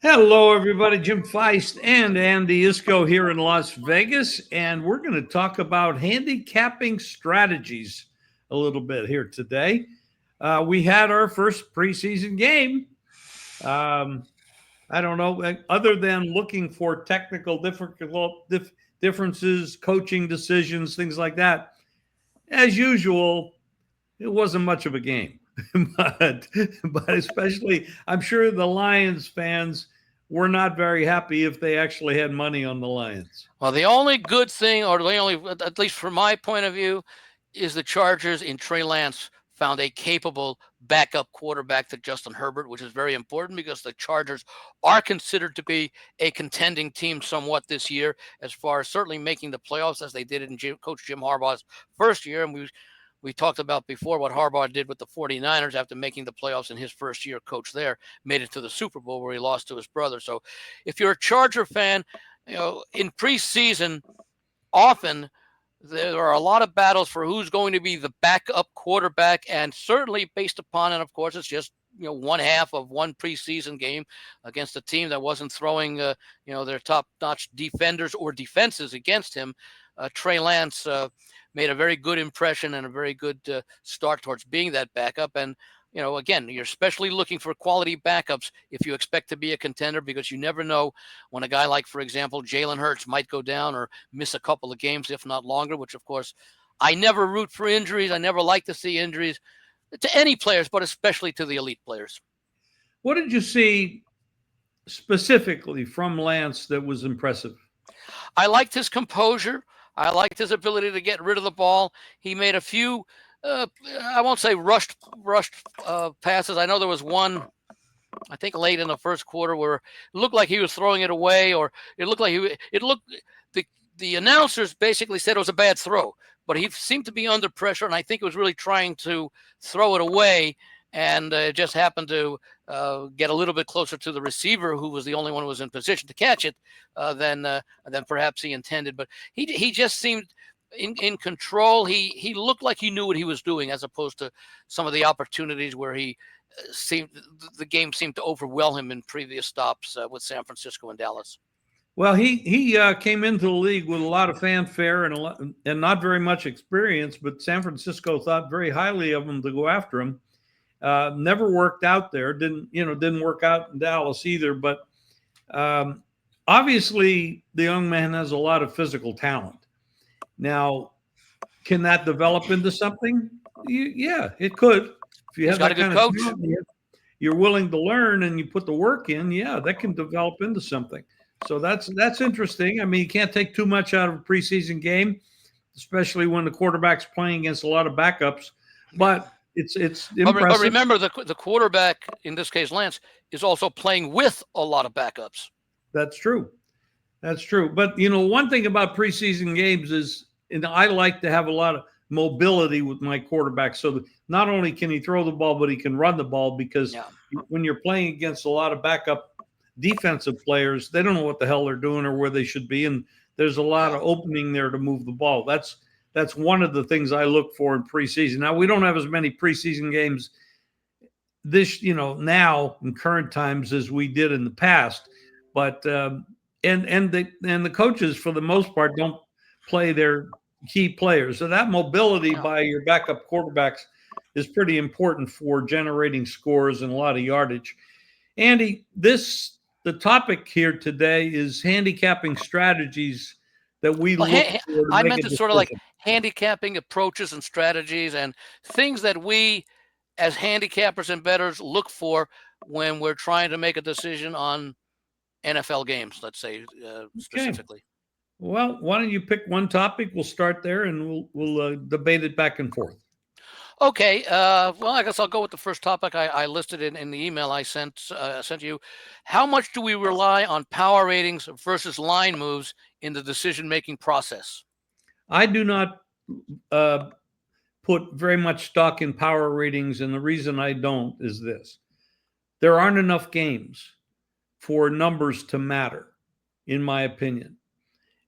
Hello, everybody. Jim Feist and Andy Iskoe here in Las Vegas, and we're going to talk about handicapping strategies a little bit here today. We had our first preseason game. Um, I don't know, other than looking for technical differences, coaching decisions, things like that. As usual, it wasn't much of a game, but especially I'm sure the Lions fans were not very happy if they actually had money on the Lions. Well, the only good thing, or the only, at least from my point of view, is the Chargers in Trey Lance found a capable backup quarterback to Justin Herbert, which is very important because the Chargers are considered to be a contending team somewhat this year, as far as certainly making the playoffs as they did in Coach Jim Harbaugh's first year. And we talked about before what Harbaugh did with the 49ers after making the playoffs in his first year coach there, made it to the Super Bowl where he lost to his brother. So if you're a Charger fan, in preseason, often there are a lot of battles for who's going to be the backup quarterback, and certainly based upon, and of course, it's just one half of one preseason game against a team that wasn't throwing their top-notch defenders or defenses against him. Trey Lance made a very good impression and a very good start towards being that backup. And again, you're especially looking for quality backups if you expect to be a contender, because you never know when a guy like, for example, Jalen Hurts might go down or miss a couple of games, if not longer, which, of course, I never root for injuries. I never like to see injuries to any players, but especially to the elite players. What did you see specifically from Lance that was impressive? I liked his composure. I liked his ability to get rid of the ball. He made a few I won't say rushed passes. I know there was one, I think late in the first quarter, where it looked like he was throwing it away, or it looked like the announcers basically said it was a bad throw, but he seemed to be under pressure, and I think he was really trying to throw it away, and it just happened to get a little bit closer to the receiver, who was the only one who was in position to catch it, than perhaps he intended. But he just seemed in control. He looked like he knew what he was doing, as opposed to some of the opportunities where the game seemed to overwhelm him in previous stops with San Francisco and Dallas. Well, he came into the league with a lot of fanfare and not very much experience, but San Francisco thought very highly of him to go after him. Never worked out there. Didn't work out in Dallas either. But obviously, the young man has a lot of physical talent. Now, can that develop into something? Yeah, it could. If you have that kind of coach, you're willing to learn and you put the work in, yeah, that can develop into something. So that's interesting. I mean, you can't take too much out of a preseason game, especially when the quarterback's playing against a lot of backups. But it's impressive. But remember, the quarterback, in this case Lance, is also playing with a lot of backups. That's true. That's true. But, one thing about preseason games is, and I like to have a lot of mobility with my quarterback, so that not only can he throw the ball, but he can run the ball, because when you're playing against a lot of backup defensive players, they don't know what the hell they're doing or where they should be, and there's a lot of opening there to move the ball. That's one of the things I look for in preseason. Now, we don't have as many preseason games now in current times as we did in the past, but and the coaches, for the most part, don't play their key players. So that mobility by your backup quarterbacks is pretty important for generating scores and a lot of yardage. Andy, the topic here today is handicapping strategies that we look for. I meant it sort of like handicapping approaches and strategies and things that we, as handicappers and bettors, look for when we're trying to make a decision on NFL games, let's say, specifically. Okay. Well, why don't you pick one topic? We'll start there, and we'll debate it back and forth. Okay. Well, I guess I'll go with the first topic I listed in the email I sent you. How much do we rely on power ratings versus line moves in the decision-making process? I do not put very much stock in power ratings, and the reason I don't is this. There aren't enough games for numbers to matter, in my opinion.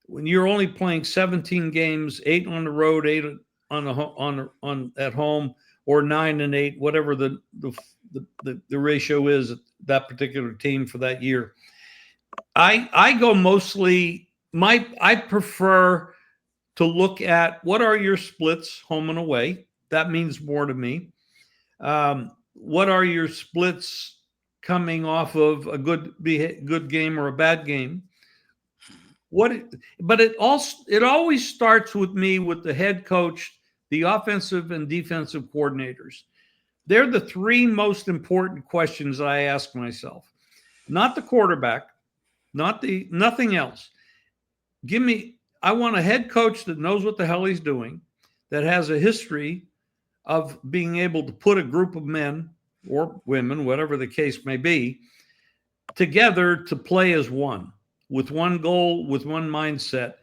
When you're only playing 17 games, 8 on the road, 8 at home, or 9 and 8, whatever the the ratio is at that particular team for that year. I go mostly I prefer to look at what are your splits home and away. That means more to me. What are your splits coming off of a good game or a bad game? But it always starts with me with the head coach, the offensive and defensive coordinators. They're the three most important questions I ask myself. Not the quarterback, nothing else. I want a head coach that knows what the hell he's doing, that has a history of being able to put a group of men or women, whatever the case may be, together to play as one, with one goal, with one mindset.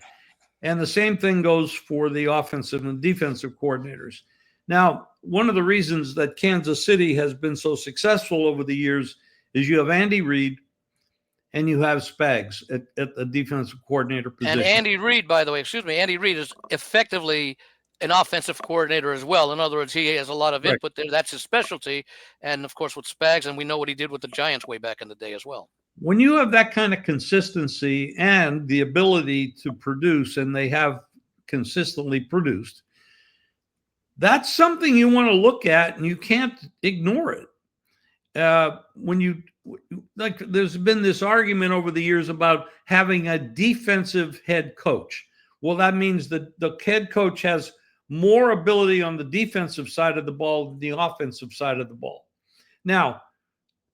And the same thing goes for the offensive and defensive coordinators. Now, one of the reasons that Kansas City has been so successful over the years is you have Andy Reid and you have Spags at the defensive coordinator position. And Andy Reid, by the way, Andy Reid is effectively an offensive coordinator as well. In other words, he has a lot of input there. That's his specialty. And of course, with Spags, and we know what he did with the Giants way back in the day as well. When you have that kind of consistency and the ability to produce, and they have consistently produced, that's something you want to look at, and you can't ignore it. There's been this argument over the years about having a defensive head coach. Well, that means that the head coach has more ability on the defensive side of the ball than the offensive side of the ball. Now,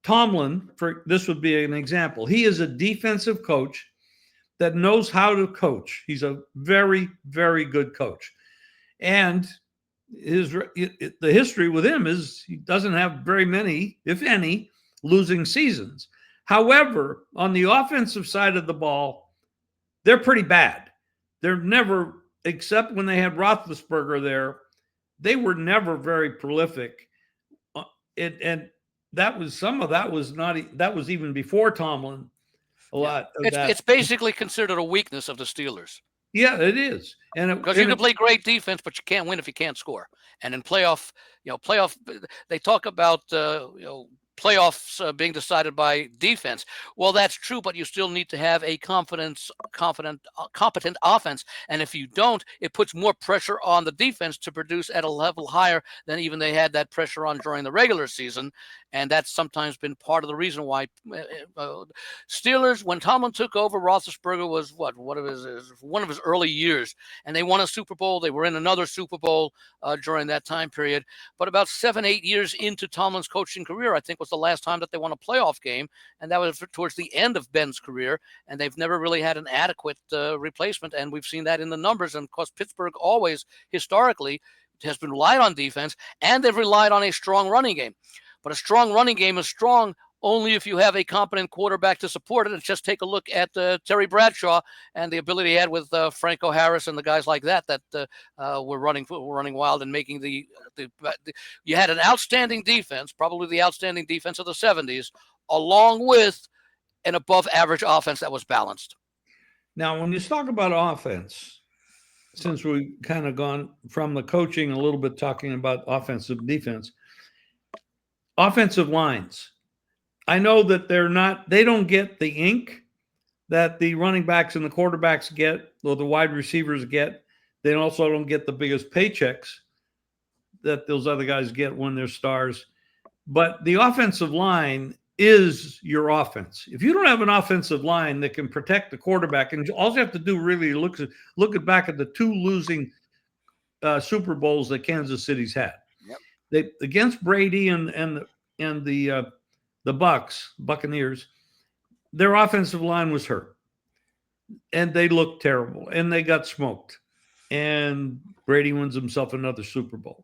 Tomlin, this would be an example. He is a defensive coach that knows how to coach. He's a very, very good coach. And the history with him is he doesn't have very many, if any, losing seasons. However, on the offensive side of the ball, they're pretty bad. They're never, except when they had Roethlisberger there, they were never very prolific. And that was even before Tomlin. It's basically considered a weakness of the Steelers. Yeah, it is. Because you can play great defense, but you can't win if you can't score. And in playoff, they talk about playoffs being decided by defense. Well, that's true, but you still need to have a competent offense. And if you don't, it puts more pressure on the defense to produce at a level higher than even they had that pressure on during the regular season. And that's sometimes been part of the reason why Steelers, when Tomlin took over, Roethlisberger was one of his early years, and they won a Super Bowl. They were in another Super Bowl during that time period. But about 7-8 years into Tomlin's coaching career, I think was the last time that they won a playoff game, and that was towards the end of Ben's career. And they've never really had an adequate replacement, and we've seen that in the numbers. And of course, Pittsburgh always historically has been relied on defense, and they've relied on a strong running game. But a strong running game is strong only if you have a competent quarterback to support it. And just take a look at Terry Bradshaw and the ability he had with Franco Harris and the guys like that were running wild and making you had an outstanding defense, probably the outstanding defense of the 70s, along with an above average offense that was balanced. Now, when you talk about offense, since we've kind of gone from the coaching a little bit talking about offensive defense, offensive lines. I know that they don't get the ink that the running backs and the quarterbacks get, or the wide receivers get. They also don't get the biggest paychecks that those other guys get when they're stars. But the offensive line is your offense. If you don't have an offensive line that can protect the quarterback, and all you have to do really look back at the two losing Super Bowls that Kansas City's had. Yep. Against Brady and the Buccaneers, their offensive line was hurt, and they looked terrible, and they got smoked. And Brady wins himself another Super Bowl.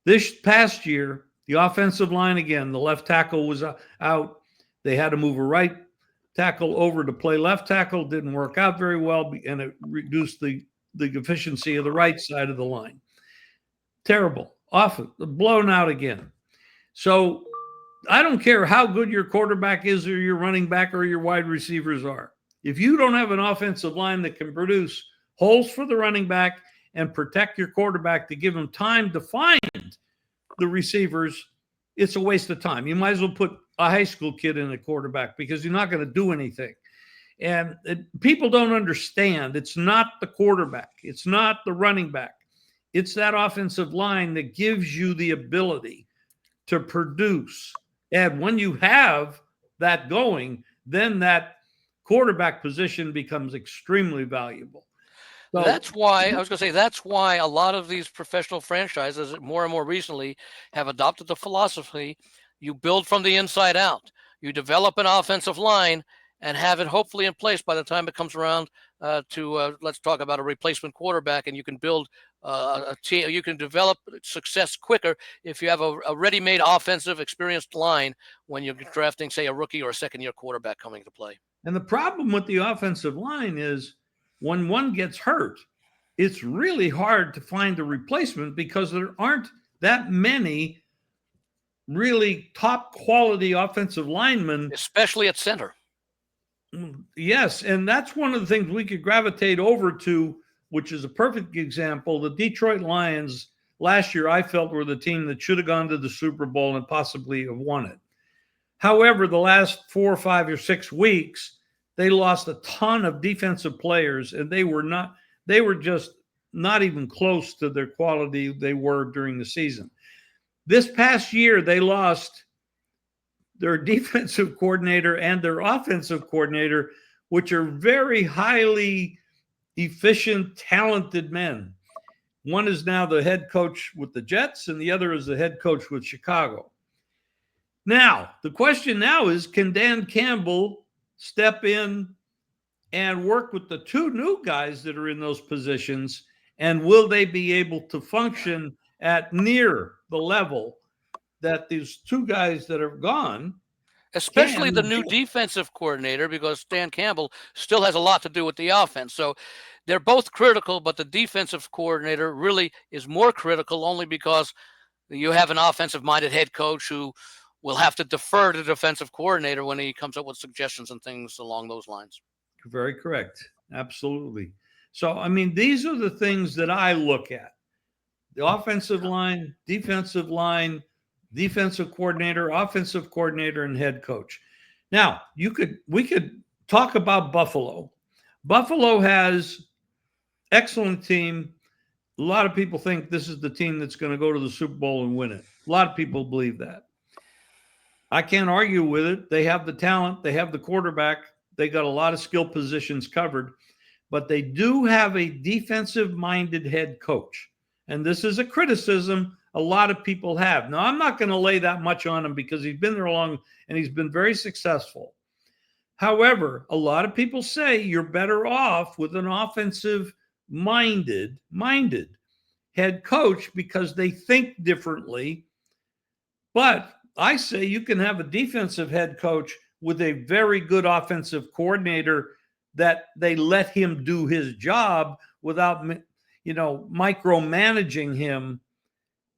This past year, the offensive line again, the left tackle was out. They had to move a right tackle over to play left tackle. Didn't work out very well, and it reduced the efficiency of the right side of the line. Terrible. Often blown out again. So I don't care how good your quarterback is or your running back or your wide receivers are. If you don't have an offensive line that can produce holes for the running back and protect your quarterback to give him time to find the receivers, it's a waste of time. You might as well put a high school kid in a quarterback because you're not going to do anything. And people don't understand. It's not the quarterback. It's not the running back. It's that offensive line that gives you the ability to produce. And when you have that going, then that quarterback position becomes extremely valuable. So, That's why I was going to say that's why a lot of these professional franchises, more and more recently, have adopted the philosophy: you build from the inside out. You develop an offensive line and have it hopefully in place by the time it comes around to let's talk about a replacement quarterback, and you can build a team. You can develop success quicker if you have a ready-made offensive, experienced line when you're drafting, say, a rookie or a second-year quarterback coming to play. and the problem with the offensive line is when one gets hurt, it's really hard to find a replacement because there aren't that many really top quality offensive linemen, especially at center. Yes, and that's one of the things we could gravitate over to, which is a perfect example. The Detroit Lions last year, I felt, were the team that should have gone to the Super Bowl and possibly have won it. However, the last 4 or 5 or 6 weeks, they lost a ton of defensive players, and they were just not even close to their quality they were during the season. This past year, they lost their defensive coordinator and their offensive coordinator, which are very highly efficient, talented men. One is now the head coach with the Jets, and the other is the head coach with Chicago. Now, the question now is, can Dan Campbell step in and work with the two new guys that are in those positions, and will they be able to function at near the level that these two guys that are gone, especially the new defensive coordinator, because Dan Campbell still has a lot to do with the offense. So they're both critical, but the defensive coordinator really is more critical only because you have an offensive-minded head coach who will have to defer to the defensive coordinator when he comes up with suggestions and things along those lines. Very correct. Absolutely. So, I mean, these are the things that I look at. The offensive line, defensive coordinator, offensive coordinator, and head coach. Now, we could talk about Buffalo. Buffalo has excellent team. A lot of people think this is the team that's going to go to the Super Bowl and win it. A lot of people believe that. I can't argue with it. They have the talent. They have the quarterback. They got a lot of skill positions covered. But they do have a defensive-minded head coach. And this is a criticism a lot of people have. Now, I'm not going to lay that much on him because he's been there long and he's been very successful. However, a lot of people say you're better off with an offensive-minded head coach because they think differently. But I say you can have a defensive head coach with a very good offensive coordinator that they let him do his job without micromanaging him,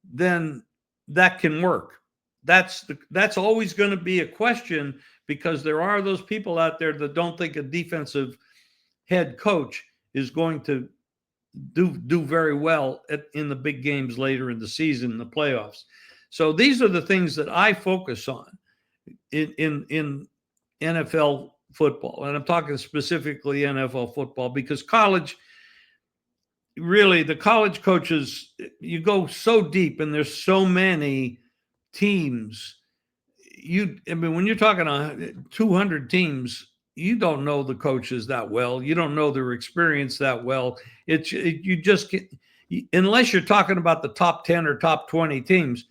then that can work. That's always going to be a question because there are those people out there that don't think a defensive head coach is going to do very well in the big games later in the season, the playoffs. So these are the things that I focus on in NFL football. And I'm talking specifically NFL football because college, really, the college coaches, you go so deep and there's so many teams. When you're talking 200 teams, you don't know the coaches that well. You don't know their experience that well. You just get, unless you're talking about the top 10 or top 20 teams,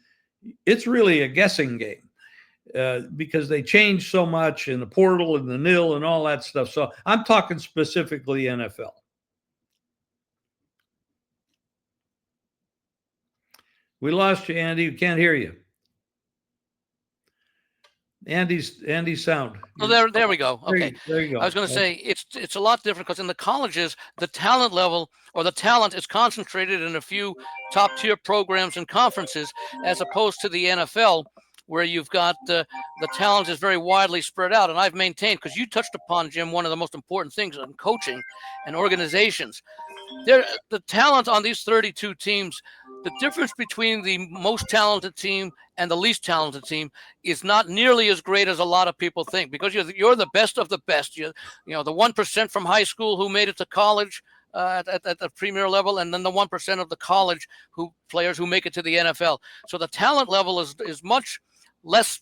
it's really a guessing game. Because they change so much in the portal and the nil and all that stuff. So I'm talking specifically NFL. We lost you, Andy. We can't hear you. Andy's sound. Oh, there we go. Okay. There you go. I was going to say it's a lot different because in the colleges, the talent level or the talent is concentrated in a few top tier programs and conferences, as opposed to the NFL, where you've got the talent is very widely spread out. And I've maintained, because you touched upon, Jim, one of the most important things in coaching and organizations. the talent on these 32 teams, the difference between the most talented team and the least talented team is not nearly as great as a lot of people think, because you're the best of the best. You know, the 1% from high school who made it to college at the premier level, and then the 1% of the college players who make it to the NFL. So the talent level is much less.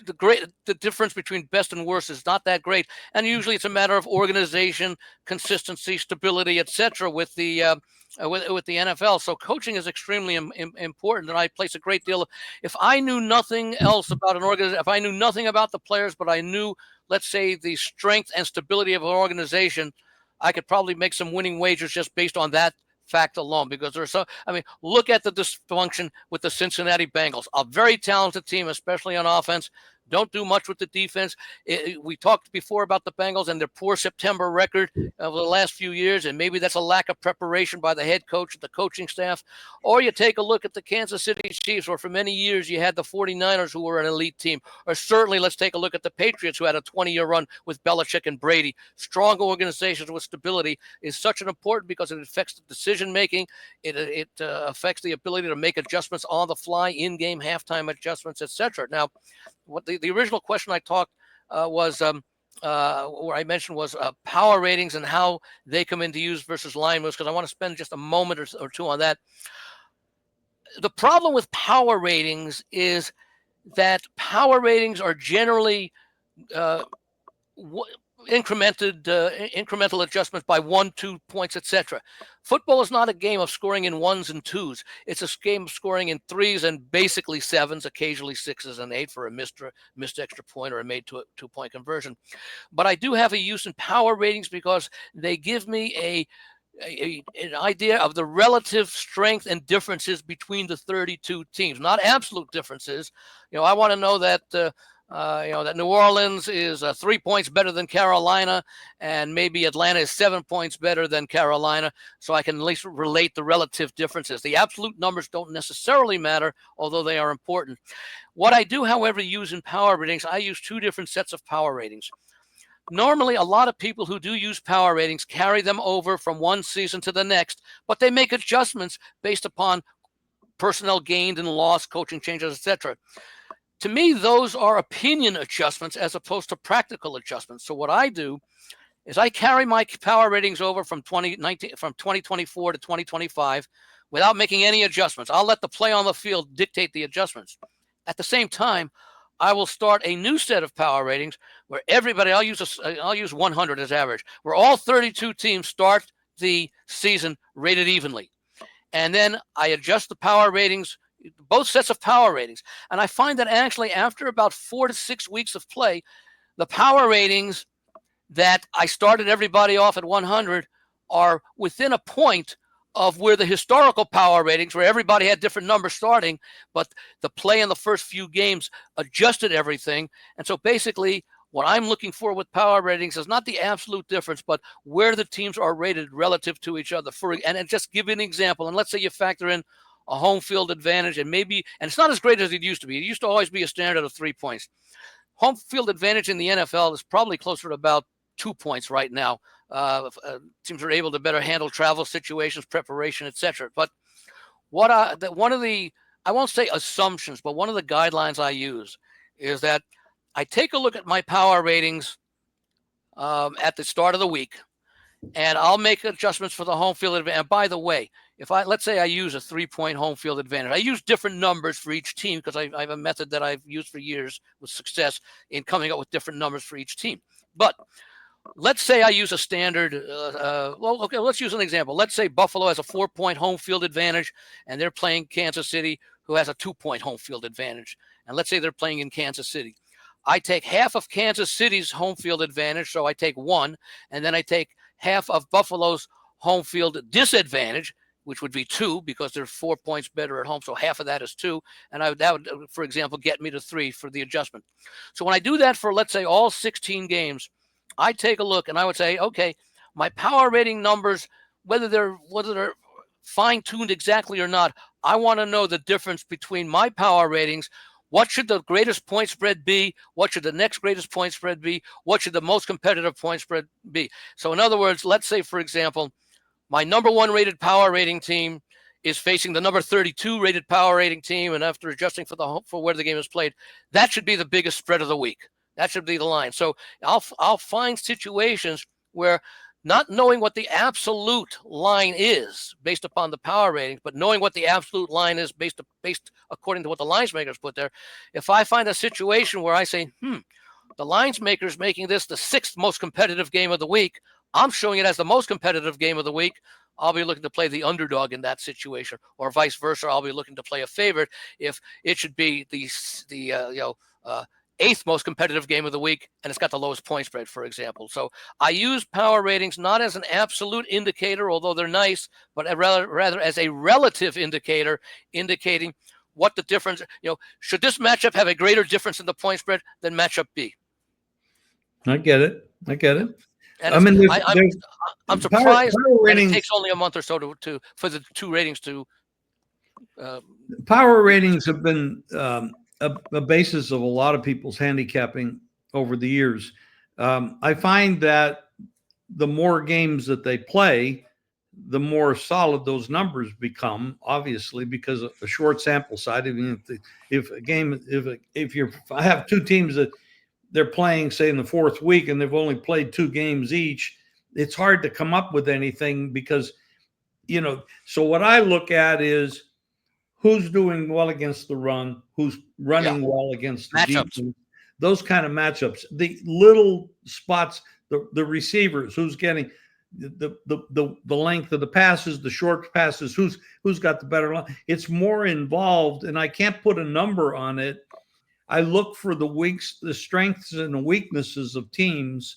The difference between best and worst is not that great, and usually it's a matter of organization, consistency, stability, etc. with the NFL. So coaching is extremely important, and I place a great deal of. If I knew nothing else about an organization, if I knew nothing about the players, but I knew, let's say, the strength and stability of an organization, I could probably make some winning wagers just based on that fact alone, because there's so, I mean, look at the dysfunction with the Cincinnati Bengals, a very talented team, especially on offense. Don't do much with the defense. We talked before about the Bengals and their poor September record over the last few years, and maybe that's a lack of preparation by the head coach and the coaching staff. Or you take a look at the Kansas City Chiefs, where for many years you had the 49ers, who were an elite team. Or certainly let's take a look at the Patriots, who had a 20-year run with Belichick and Brady. Strong organizations with stability is such an important, because it affects the decision-making. It affects the ability to make adjustments on the fly, in-game, halftime adjustments, etc. Now, what the original question I talked was where I mentioned was power ratings and how they come into use versus line moves, because I want to spend just a moment or two on that. The problem with power ratings is that power ratings are generally incremental adjustments by 1-2 points, etc. Football is not a game of scoring in 1s and 2s. It's a game of scoring in 3s and basically 7s, occasionally 6s and 8 for a missed extra point or a made 2-point conversion. But I do have a use in power ratings, because they give me an idea of the relative strength and differences between the 32 teams, not absolute differences. You know, I want to know that that New Orleans is 3 points better than Carolina, and maybe Atlanta is 7 points better than Carolina, so I can at least relate the relative differences. The absolute numbers don't necessarily matter, although they are important. What I do, however, use in power ratings, I use 2 different sets of power ratings. Normally, a lot of people who do use power ratings carry them over from one season to the next, but they make adjustments based upon personnel gained and lost, coaching changes, etc. To me, those are opinion adjustments as opposed to practical adjustments. So what I do is I carry my power ratings over from 2024 to 2025 without making any adjustments. I'll let the play on the field dictate the adjustments. At the same time, I will start a new set of power ratings where everybody, I'll use 100 as average, where all 32 teams start the season rated evenly. And then I adjust the power ratings, both sets of power ratings. And I find that actually after about 4 to 6 weeks of play, the power ratings that I started everybody off at 100 are within a point of where the historical power ratings, where everybody had different numbers starting, but the play in the first few games adjusted everything. And so basically what I'm looking for with power ratings is not the absolute difference, but where the teams are rated relative to each other. And just give you an example. And let's say you factor in a home field advantage, and it's not as great as it used to be. It used to always be a standard of 3 points. Home field advantage in the NFL is probably closer to about 2 points right now. Teams are able to better handle travel situations, preparation, etc. But one of the, I won't say assumptions, but one of the guidelines I use is that I take a look at my power ratings at the start of the week, and I'll make adjustments for the home field advantage. And by the way, let's say I use a 3-point home field advantage, I use different numbers for each team, because I have a method that I've used for years with success in coming up with different numbers for each team. But let's say I use a standard. Let's use an example. Let's say Buffalo has a 4-point home field advantage, and they're playing Kansas City, who has a 2-point home field advantage. And let's say they're playing in Kansas City. I take half of Kansas City's home field advantage, so I take 1, and then I take half of Buffalo's home field disadvantage, which would be 2, because they're 4 points better at home. So half of that is 2. And that would, for example, get me to 3 for the adjustment. So when I do that for, let's say, all 16 games, I take a look and I would say, okay, my power rating numbers, whether they're fine-tuned exactly or not, I want to know the difference between my power ratings What should the greatest point spread be? What should the next greatest point spread be? What should the most competitive point spread be? So in other words, let's say, for example, my number 1 rated power rating team is facing the number 32 rated power rating team, and after adjusting for where the game is played, that should be the biggest spread of the week. That should be the line. So I'll find situations where, not knowing what the absolute line is based upon the power ratings, but knowing what the absolute line is based according to what the lines makers put there. If I find a situation where I say, the lines maker's making this the 6th most competitive game of the week, I'm showing it as the most competitive game of the week, I'll be looking to play the underdog in that situation, or vice versa. I'll be looking to play a favorite if it should be the 8th most competitive game of the week, and it's got the lowest point spread, for example. So I use power ratings not as an absolute indicator, although they're nice, but rather as a relative indicator, indicating what the difference, should this matchup have a greater difference in the point spread than matchup B? I get it. And I mean, I'm surprised power ratings, that it takes only a month or so for the 2 ratings to. Power ratings have been a basis of a lot of people's handicapping over the years. I find that the more games that they play, the more solid those numbers become, obviously, because of a short sample size. I mean, I have 2 teams that they're playing, say, in the 4th week, and they've only played 2 games each, it's hard to come up with anything because, so what I look at is who's doing well against the run, who's running well against the defense, those kind of matchups, the little spots, the receivers, who's getting the length of the passes, the short passes, who's got the better line. It's more involved, and I can't put a number on it. I look for the strengths and the weaknesses of teams,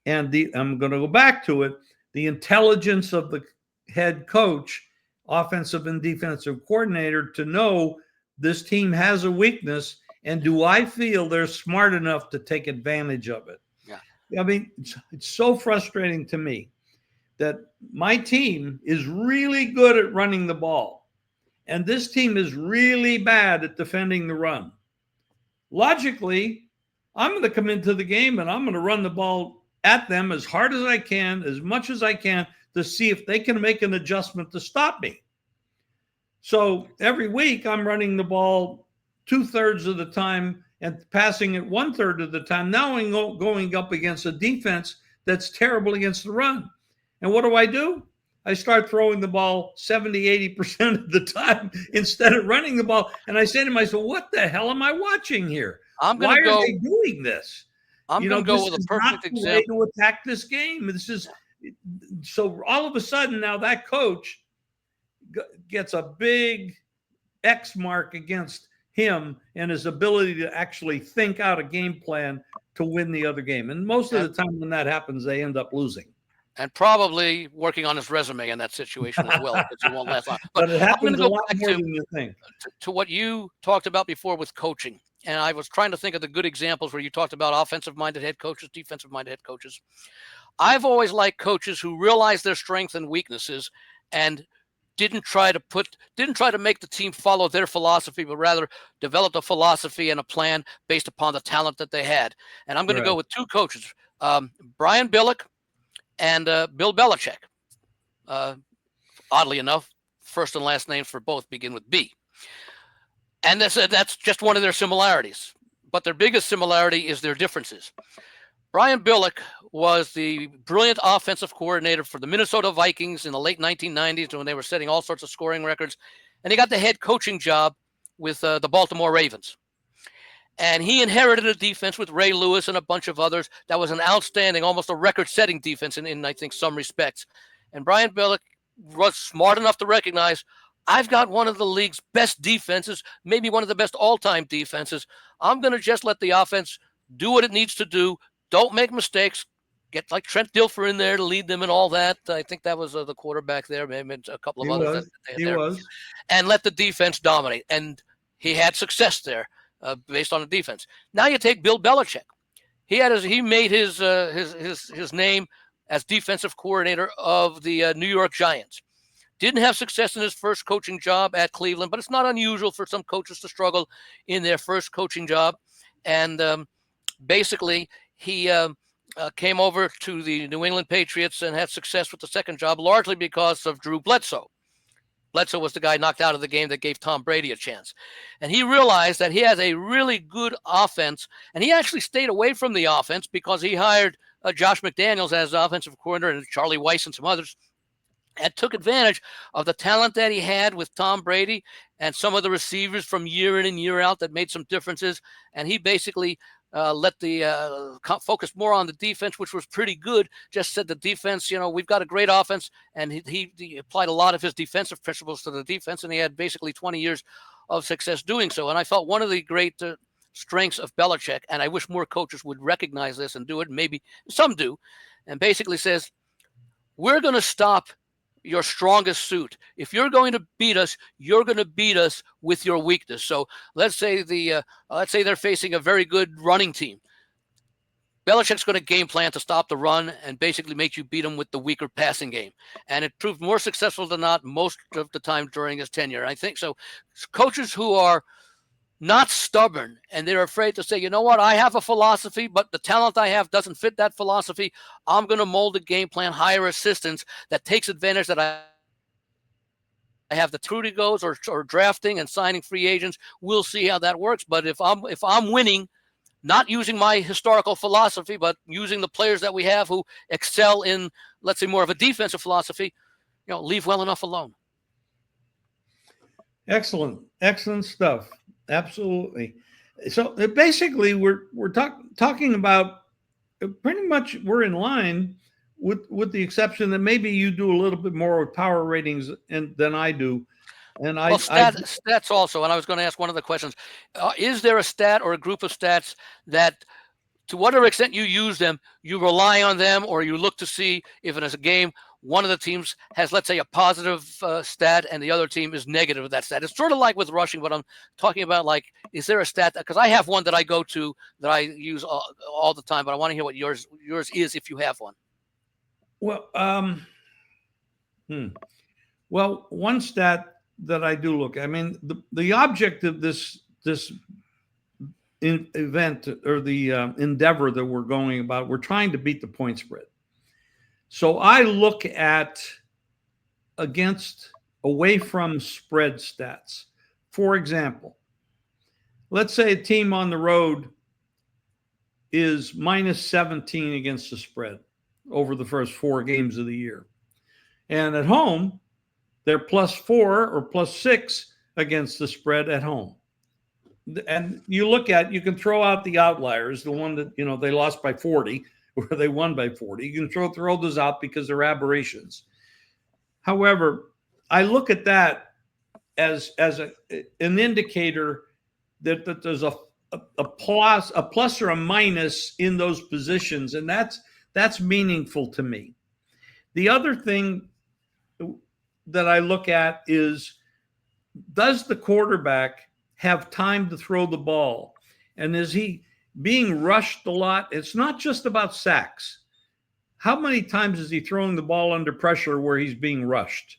and I'm going to go back to it, the intelligence of the head coach, offensive and defensive coordinator, to know this team has a weakness, and do I feel they're smart enough to take advantage of it? Yeah. I mean, it's so frustrating to me that my team is really good at running the ball, and this team is really bad at defending the run. Logically, I'm going to come into the game and I'm going to run the ball at them as hard as I can, as much as I can, to see if they can make an adjustment to stop me. So every week I'm running the ball 2/3 of the time and passing it 1/3 of the time. Now I'm going up against a defense that's terrible against the run. And what do? I start throwing the ball 70, 80% of the time instead of running the ball. And I say to myself, what the hell am I watching here? Why are they doing this? I'm going to go with a perfect example to attack this game. This is so all of a sudden now that coach gets a big X mark against him and his ability to actually think out a game plan to win the other game. And most of the time when that happens, they end up losing. And probably working on his resume in that situation as well, because he won't last long. But it happens a lot more than you think. To what you talked about before with coaching. And I was trying to think of the good examples where you talked about offensive-minded head coaches, defensive-minded head coaches. I've always liked coaches who realize their strengths and weaknesses and didn't try to make the team follow their philosophy, but rather developed a philosophy and a plan based upon the talent that they had. And I'm going to go with 2 coaches, Brian Billick and Bill Belichick. Oddly enough, first and last names for both begin with B. And that's just one of their similarities. But their biggest similarity is their differences. Brian Billick was the brilliant offensive coordinator for the Minnesota Vikings in the late 1990s when they were setting all sorts of scoring records. And he got the head coaching job with the Baltimore Ravens. And he inherited a defense with Ray Lewis and a bunch of others that was an outstanding, almost a record-setting defense in I think, some respects. And Brian Billick was smart enough to recognize, I've got one of the league's best defenses, maybe one of the best all-time defenses. I'm going to just let the offense do what it needs to do. Don't make mistakes. Get like Trent Dilfer in there to lead them and all that. I think that was the quarterback there, maybe a couple of others. He was. And let the defense dominate. And he had success there. Based on the defense. Now you take Bill Belichick. He made his name as defensive coordinator of the New York Giants. Didn't have success in his first coaching job at Cleveland, but it's not unusual for some coaches to struggle in their first coaching job. And basically, he came over to the New England Patriots and had success with the second job, largely because of Drew Bledsoe. Bledsoe was the guy knocked out of the game that gave Tom Brady a chance. And he realized that he has a really good offense. And he actually stayed away from the offense because he hired Josh McDaniels as offensive coordinator and Charlie Weiss and some others, and took advantage of the talent that he had with Tom Brady and some of the receivers from year in and year out that made some differences. And he basically let the focus more on the defense, which was pretty good. Just said the defense, we've got a great offense, and he applied a lot of his defensive principles to the defense, and he had basically 20 years of success doing so. And I felt one of the great strengths of Belichick, and I wish more coaches would recognize this and do it, and maybe some do, and basically says, we're going to stop your strongest suit. If you're going to beat us, you're going to beat us with your weakness. So let's say they're facing a very good running team. Belichick's going to game plan to stop the run and basically make you beat them with the weaker passing game. And it proved more successful than not most of the time during his tenure. I think so. Coaches who are not stubborn and they're afraid to say, you know what, I have a philosophy, but the talent I have doesn't fit that philosophy. I'm going to mold a game plan, hire assistants that takes advantage that I have the Trudy goes or drafting and signing free agents. We'll see how that works. But if I'm winning, not using my historical philosophy, but using the players that we have who excel in, let's say, more of a defensive philosophy, leave well enough alone. Excellent stuff. Absolutely. So basically, we're talking about pretty much we're in line with the exception that maybe you do a little bit more with power ratings than I do. And stats also. And I was going to ask one of the questions: is there a stat or a group of stats that, to whatever extent you use them, you rely on them, or you look to see if it is a game one of the teams has, let's say, a positive stat and the other team is negative with that stat? It's sort of like with rushing, but I'm talking about, like, is there a stat? Because I have one that I go to that I use all the time, but I want to hear what yours is if you have one. Well, well, one stat that I do look at, I mean, the object of this event or the endeavor that we're going about, we're trying to beat the point spread. So I look at away from spread stats. For example, let's say a team on the road is minus 17 against the spread over the first 4 games of the year. And at home, they're plus 4 or plus 6 against the spread at home. And you can throw out the outliers, the one that, they lost by 40 or they won by 40. You can throw those out because they're aberrations. However, I look at that as an indicator that there's a plus or a minus in those positions, and that's meaningful to me. The other thing that I look at is, does the quarterback have time to throw the ball? And is he being rushed a lot? It's not just about sacks. How many times is he throwing the ball under pressure where he's being rushed?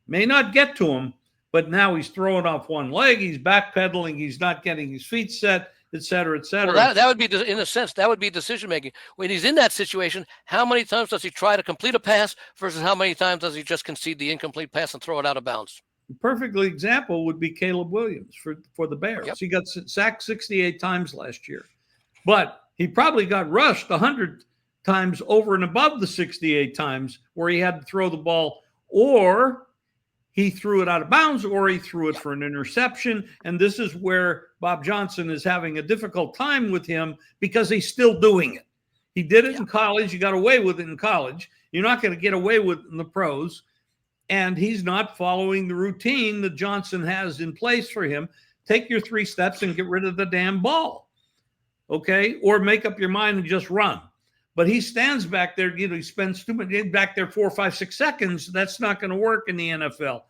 May not get to him, but now he's throwing off one leg, he's backpedaling, he's not getting his feet set, et cetera, et cetera. Well, that would be, in a sense, that would be decision making. When he's in that situation, how many times does he try to complete a pass versus how many times does he just concede the incomplete pass and throw it out of bounds? A perfect example would be Caleb Williams for the Bears. Yep. He got sacked 68 times last year, but he probably got rushed 100 times over and above the 68 times where he had to throw the ball, or he threw it out of bounds, or he threw it for an interception. And this is where Bob Johnson is having a difficult time with him because he's still doing it. He did it in college. You got away with it in college. You're not going to get away with it in the pros. And he's not following the routine that Johnson has in place for him. Take your 3 steps and get rid of the damn ball. Okay? Or make up your mind and just run. But he stands back there, he spends too much back there 4, 5, 6 seconds. That's not going to work in the NFL.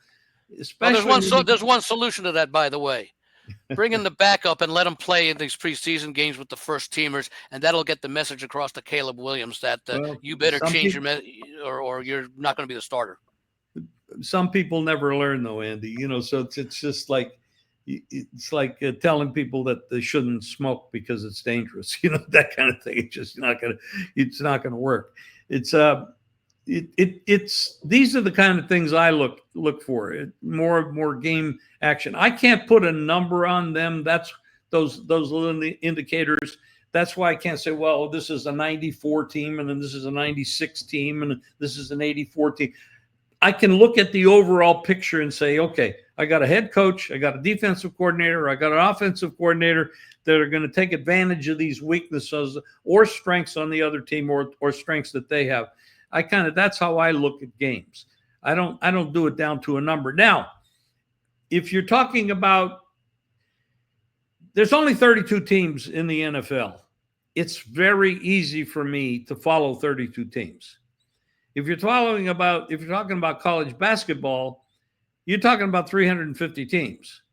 Especially there's one solution to that, by the way. Bring in the backup and let him play in these preseason games with the first teamers, and that'll get the message across to Caleb Williams that you better change your or you're not going to be the starter. some people never learn though, Andy. So it's just like it's like telling people that they shouldn't smoke because it's dangerous. That kind of thing. It's not gonna work. It's it's these are the kind of things I look for. More game action. I can't put a number on them. That's those little indicators. That's why I can't say, well, this is a 94 team, and then this is a 96 team, and this is an 84 team. I can look at the overall picture and say, okay, I got a head coach, I got a defensive coordinator, I got an offensive coordinator that are going to take advantage of these weaknesses or strengths on the other team, or strengths that they have. That's how I look at games. I don't do it down to a number. Now, if you're talking about, there's only 32 teams in the NFL. It's very easy for me to follow 32 teams. If you're talking about college basketball, you're talking about 350 teams.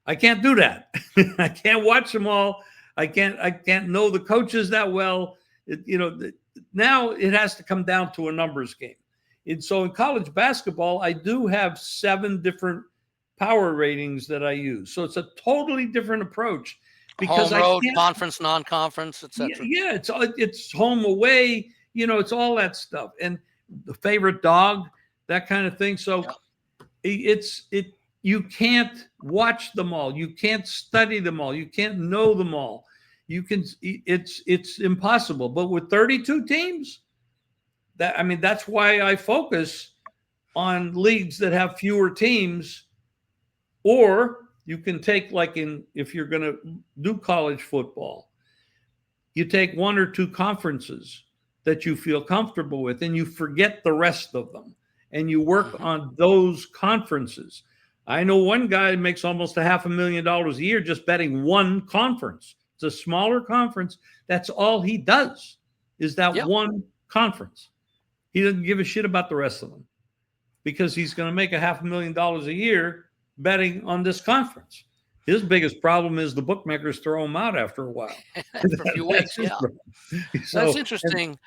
I can't do that. I can't watch them all. I can't know the coaches that well. Now it has to come down to a numbers game. And so in college basketball, I do have 7 different power ratings that I use. So it's a totally different approach. Because home, road, conference, non-conference, etc. Yeah, it's home, away. It's all that stuff, and the favorite dog, that kind of thing. So you can't watch them all. You can't study them all. You can't know them all. It's impossible. But with 32 teams, that's why I focus on leagues that have fewer teams. Or you can take, if you're going to do college football, you take 1 or 2 conferences that you feel comfortable with, and you forget the rest of them, and you work on those conferences. I know one guy makes almost $500,000 a year just betting one conference. It's a smaller conference. That's all he does, is that one conference. He doesn't give a shit about the rest of them, because he's going to make $500,000 a year betting on this conference. His biggest problem is the bookmakers throw him out after a while. For a few weeks, yeah. That's interesting.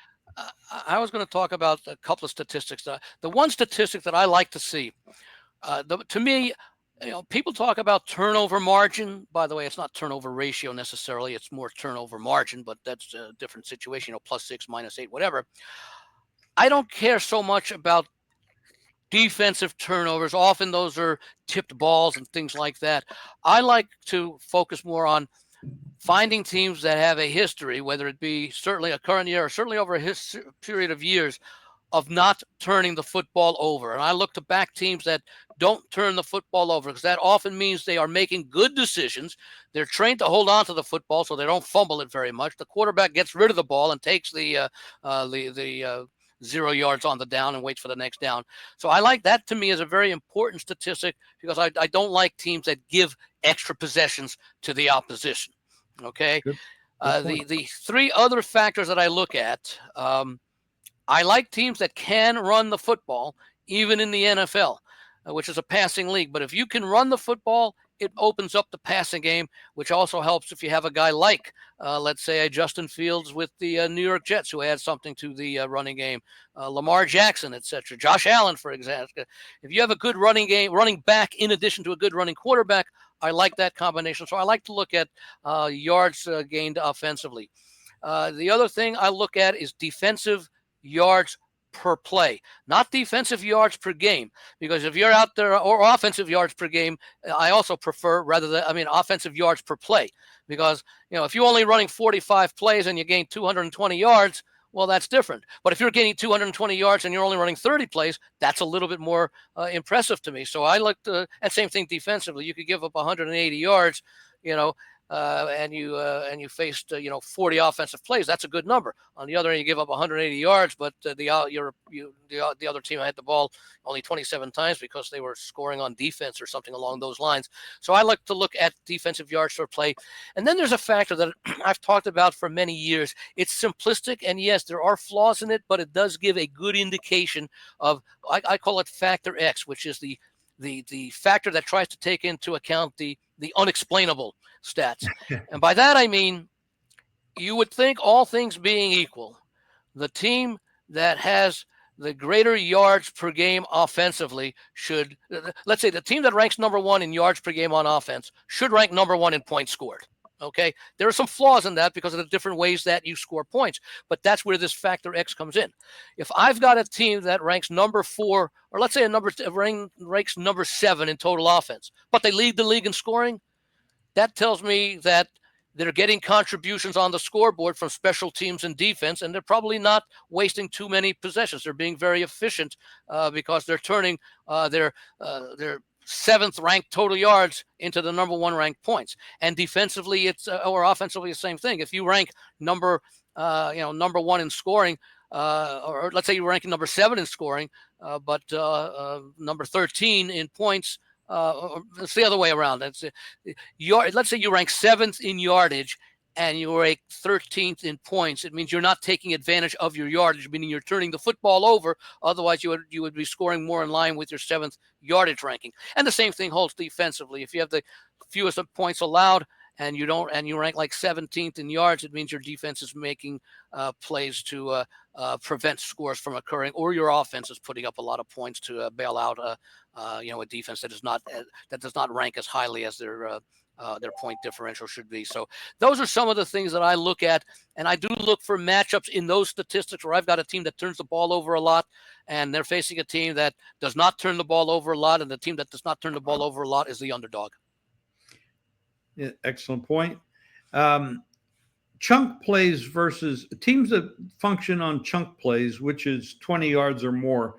I was going to talk about a couple of statistics. The one statistic that I like to see, to me, people talk about turnover margin. By the way, it's not turnover ratio necessarily. It's more turnover margin, but that's a different situation, +6, -8, whatever. I don't care so much about defensive turnovers. Often those are tipped balls and things like that. I like to focus more on finding teams that have a history, whether it be certainly a current year or certainly over a period of years, of not turning the football over. And I look to back teams that don't turn the football over, because that often means they are making good decisions. They're trained to hold on to the football so they don't fumble it very much. The quarterback gets rid of the ball and takes the 0 yards on the down and waits for the next down. So I like that. To me, is a very important statistic, because I don't like teams that give extra possessions to the opposition. Okay. Good the 3 other factors that I look at, I like teams that can run the football, even in the NFL, which is a passing league. But if you can run the football, it opens up the passing game, which also helps if you have a guy like, let's say, a Justin Fields with the New York Jets, who adds something to the running game, Lamar Jackson, etc. Josh Allen, for example. If you have a good running back in addition to a good running quarterback, I like that combination. So I like to look at yards gained offensively. The other thing I look at is defensive yards per play, not defensive yards per game, because if you're out there, or offensive yards per game, I also prefer offensive yards per play, because if you're only running 45 plays and you gain 220 yards, well, that's different. But if you're gaining 220 yards and you're only running 30 plays, that's a little bit more impressive to me. So I look to, and same thing defensively. You could give up 180 yards, and you faced 40 offensive plays. That's a good number. On the other end, you give up 180 yards, but the other team had the ball only 27 times because they were scoring on defense or something along those lines. So I like to look at defensive yards per play. And then there's a factor that I've talked about for many years. It's simplistic, and yes, there are flaws in it, but it does give a good indication of, I call it factor X, which is the factor that tries to take into account the unexplainable stats. And by that, I mean, you would think, all things being equal, the team that has the greater yards per game offensively should, let's say the team that ranks number one in yards per game on offense should rank number one in points scored. Okay. There are some flaws in that because of the different ways that you score points, but that's where this factor X comes in. If I've got a team that ranks number 4, or let's say ranks number 7 in total offense, but they lead the league in scoring, that tells me that they're getting contributions on the scoreboard from special teams and defense, and they're probably not wasting too many possessions. They're being very efficient because they're turning their 7th ranked total yards into the number 1 ranked points. And defensively, or offensively, the same thing. If you rank number 1 in scoring, or let's say you're ranking number 7 in scoring, but number 13 in points. It's the other way around. Let's say you rank 7th in yardage and you rank 13th in points. It means you're not taking advantage of your yardage, meaning you're turning the football over. Otherwise, you would be scoring more in line with your 7th yardage ranking. And the same thing holds defensively. If you have the fewest of points allowed and you rank like 17th in yards, it means your defense is making plays to prevent scores from occurring, or your offense is putting up a lot of points to bail out a defense that does not rank as highly as their point differential should be. So those are some of the things that I look at, and I do look for matchups in those statistics where I've got a team that turns the ball over a lot, and they're facing a team that does not turn the ball over a lot, and the team that does not turn the ball over a lot is the underdog. Yeah, excellent point. Chunk plays versus teams that function on chunk plays, which is 20 yards or more,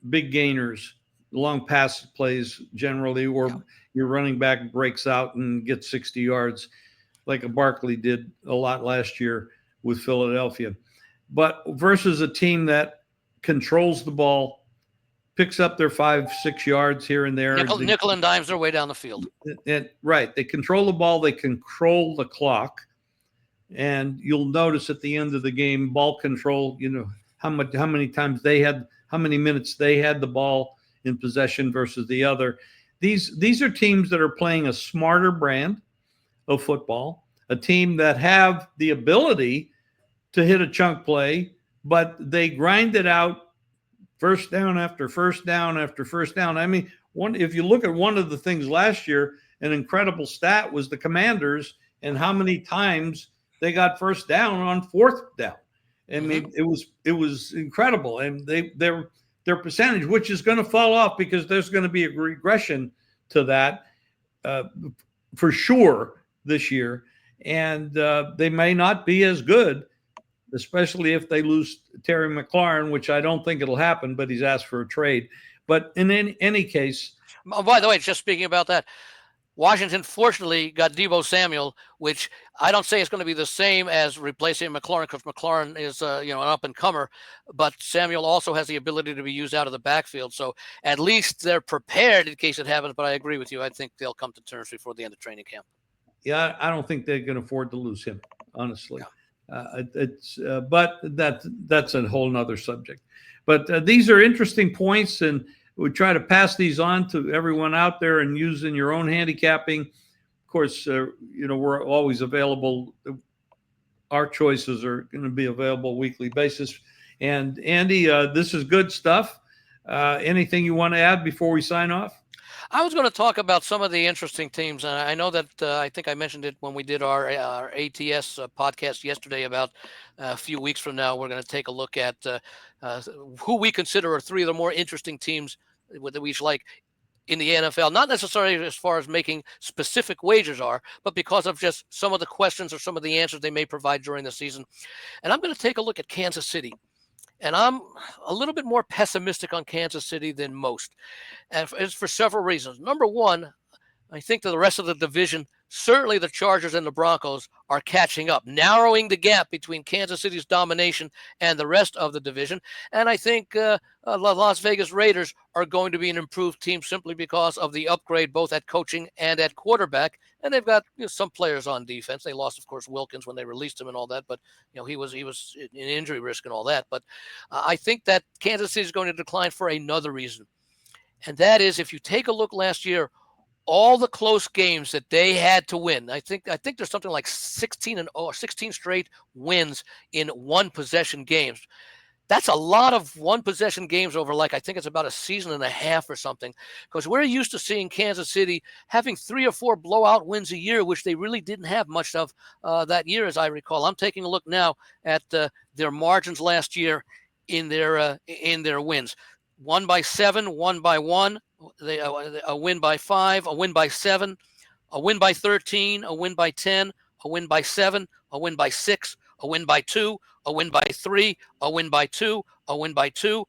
big gainers, long pass plays generally, or your running back breaks out and gets 60 yards like a Barkley did a lot last year with Philadelphia. But versus a team that controls the ball, picks up their 5-6 yards here and there. Nickel and dimes their way down the field. Right. They control the ball. They control the clock. And you'll notice at the end of the game, ball control, how many times how many minutes they had the ball in possession versus the other. These are teams that are playing a smarter brand of football, a team that have the ability to hit a chunk play, but they grind it out first down after first down after first down. I mean, if you look at one of the things last year, an incredible stat was the Commanders and how many times they got first down on 4th down. I mean, it was incredible. And their percentage, which is going to fall off because there's going to be a regression to that for sure this year. And they may not be as good, especially if they lose Terry McLaurin, which I don't think it'll happen, but he's asked for a trade. But in any case. By the way, just speaking about that, Washington fortunately got Deebo Samuel, which I don't say is going to be the same as replacing McLaurin because McLaurin is an up-and-comer, but Samuel also has the ability to be used out of the backfield. So at least they're prepared in case it happens, but I agree with you. I think they'll come to terms before the end of training camp. Yeah, I don't think they can afford to lose him, honestly. Yeah. But that's a whole nother subject. But these are interesting points, and we try to pass these on to everyone out there and use in your own handicapping. Of course, we're always available. Our choices are going to be available weekly basis. And Andy, this is good stuff. Anything you want to add before we sign off? I was going to talk about some of the interesting teams. And I know that I think I mentioned it when we did our ATS podcast yesterday. About a few weeks from now, we're going to take a look at who we consider are 3 of the more interesting teams that we like in the NFL. Not necessarily as far as making specific wagers are, but because of just some of the questions or some of the answers they may provide during the season. And I'm going to take a look at Kansas City. And I'm a little bit more pessimistic on Kansas City than most. And it's for several reasons. Number one, I think that the rest of the division, certainly the Chargers and the Broncos, are catching up, narrowing the gap between Kansas City's domination and the rest of the division. And I think the Las Vegas Raiders are going to be an improved team simply because of the upgrade both at coaching and at quarterback. And they've got some players on defense. They lost, of course, Wilkins when they released him and all that, but he was in injury risk and all that. But I think that Kansas City is going to decline for another reason, and that is if you take a look last year, all the close games that they had to win. I think there's something like 16 straight wins in 1 possession games. That's a lot of one-possession games over, like, I think it's about a season and a half or something, because we're used to seeing Kansas City having 3 or 4 blowout wins a year, which they really didn't have much of that year, as I recall. I'm taking a look now at their margins last year in their wins. 1 by 7, 1 by 1, a win by 5, a win by 7, a win by 13, a win by 10, a win by 7, a win by 6, a win by 2, a win by 3, a win by 2, a win by 2,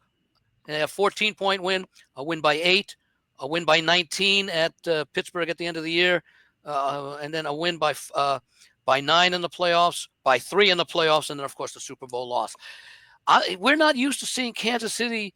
and a 14-point win, a win by 8, a win by 19 at Pittsburgh at the end of the year, and then a win by 9 in the playoffs, by 3 in the playoffs, and then, of course, the Super Bowl loss. We're not used to seeing Kansas City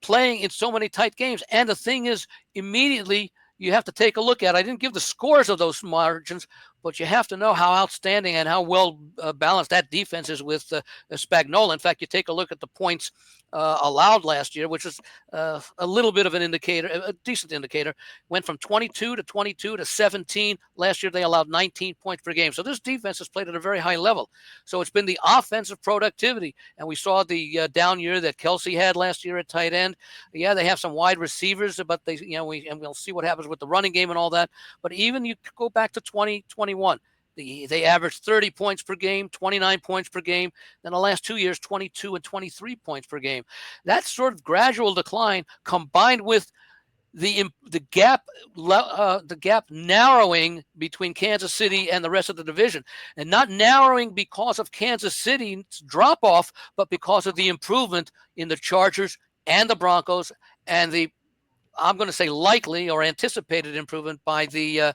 playing in so many tight games. And the thing is, immediately you have to take a look at, I didn't give the scores of those margins, but you have to know how outstanding and how well balanced that defense is with Spagnuolo. In fact, you take a look at the points allowed last year, which is a little bit of an indicator, a decent indicator. Went from 22 to 22 to 17. Last year, they allowed 19 points per game. So this defense has played at a very high level. So it's been the offensive productivity. And we saw the down year that Kelsey had last year at tight end. Yeah, they have some wide receivers, but they, we'll see what happens with the running game and all that. But even you go back to 2021, they averaged 30 points per game, 29 points per game. Then the last 2 years, 22 and 23 points per game. That sort of gradual decline, combined with the gap narrowing between Kansas City and the rest of the division, and not narrowing because of Kansas City's drop off, but because of the improvement in the Chargers and the Broncos, and the, I'm going to say, likely or anticipated improvement by the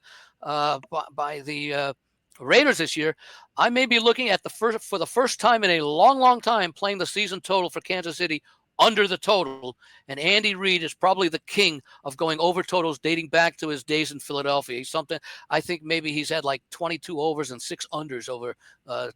Raiders this year. I may be looking at for the first time in a long, long time, playing the season total for Kansas City under the total. And Andy Reid is probably the king of going over totals dating back to his days in Philadelphia. He's something, I think maybe he's had like 22 overs and 6 unders over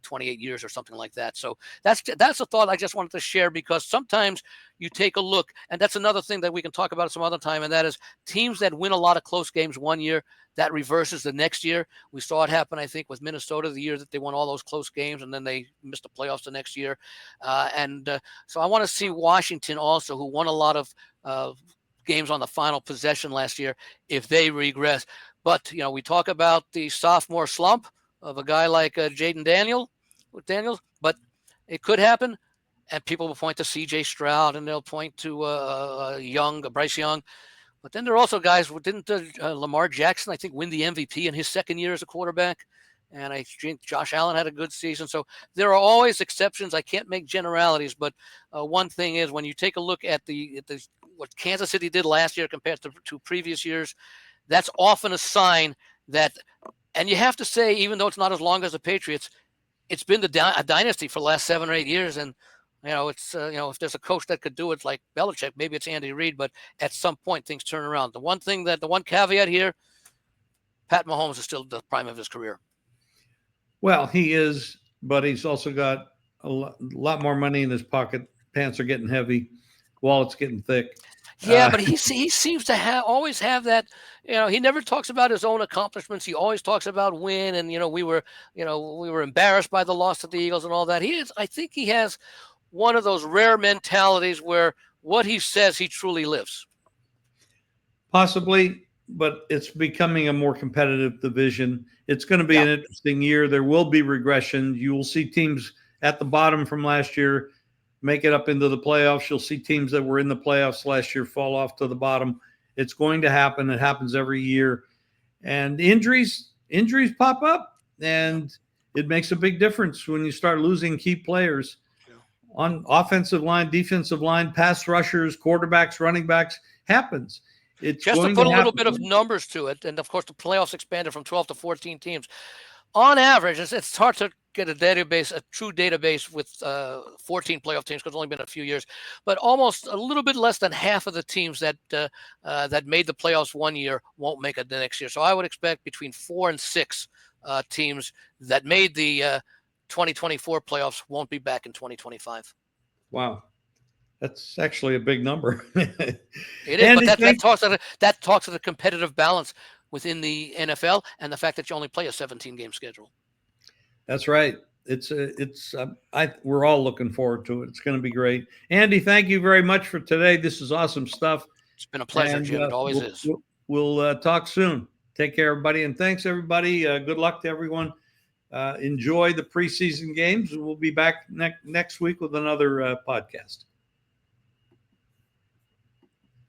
28 years or something like that. So that's a thought I just wanted to share, because sometimes you take a look, and that's another thing that we can talk about some other time, and that is teams that win a lot of close games one year, that reverses the next year. We saw it happen, I think, with Minnesota the year that they won all those close games, and then they missed the playoffs the next year. So I want to see Washington also, who won a lot of games on the final possession last year, if they regress. But, we talk about the sophomore slump of a guy like Jaden Daniels, but it could happen. And people will point to C.J. Stroud, and they'll point to Bryce Young. But then there are also guys, didn't Lamar Jackson, I think, win the MVP in his second year as a quarterback? And I think Josh Allen had a good season. So there are always exceptions. I can't make generalities, but one thing is, when you take a look at what Kansas City did last year compared to previous years, that's often a sign that, and you have to say, even though it's not as long as the Patriots, it's been a dynasty for the last 7 or 8 years. And it's if there's a coach that could do it like Belichick, maybe it's Andy Reid, but at some point things turn around. The one caveat here, Pat Mahomes is still the prime of his career. Well, he is, but he's also got a lot more money in his pocket. Pants are getting heavy, wallet's getting thick. Yeah, but he seems to always have that. He never talks about his own accomplishments. He always talks about win, and we were embarrassed by the loss to the Eagles and all that. I think he has one of those rare mentalities where what he says, he truly lives. Possibly, but it's becoming a more competitive division. It's going to be an interesting year. There will be regression. You will see teams at the bottom from last year make it up into the playoffs. You'll see teams that were in the playoffs last year fall off to the bottom. It's going to happen. It happens every year. And injuries pop up, and it makes a big difference when you start losing key players on offensive line, defensive line, pass rushers, quarterbacks, running backs. Happens. It's just to put a little bit of numbers to it, and of course the playoffs expanded from 12 to 14 teams. On average, it's hard to get a true database with 14 playoff teams, because it's only been a few years, but almost a little bit less than half of the teams that made the playoffs one year won't make it the next year. So I would expect between 4 and 6 teams that made the 2024 playoffs won't be back in 2025. Wow. That's actually a big number. It is, but that talks to the competitive balance within the NFL and the fact that you only play a 17-game schedule. That's right. we're all looking forward to it. It's going to be great. Andy, thank you very much for today. This is awesome stuff. It's been a pleasure, And Jim. It always is. We'll talk soon. Take care, everybody. And thanks, everybody. Good luck to everyone. Enjoy the preseason games. We'll be back next week with another podcast.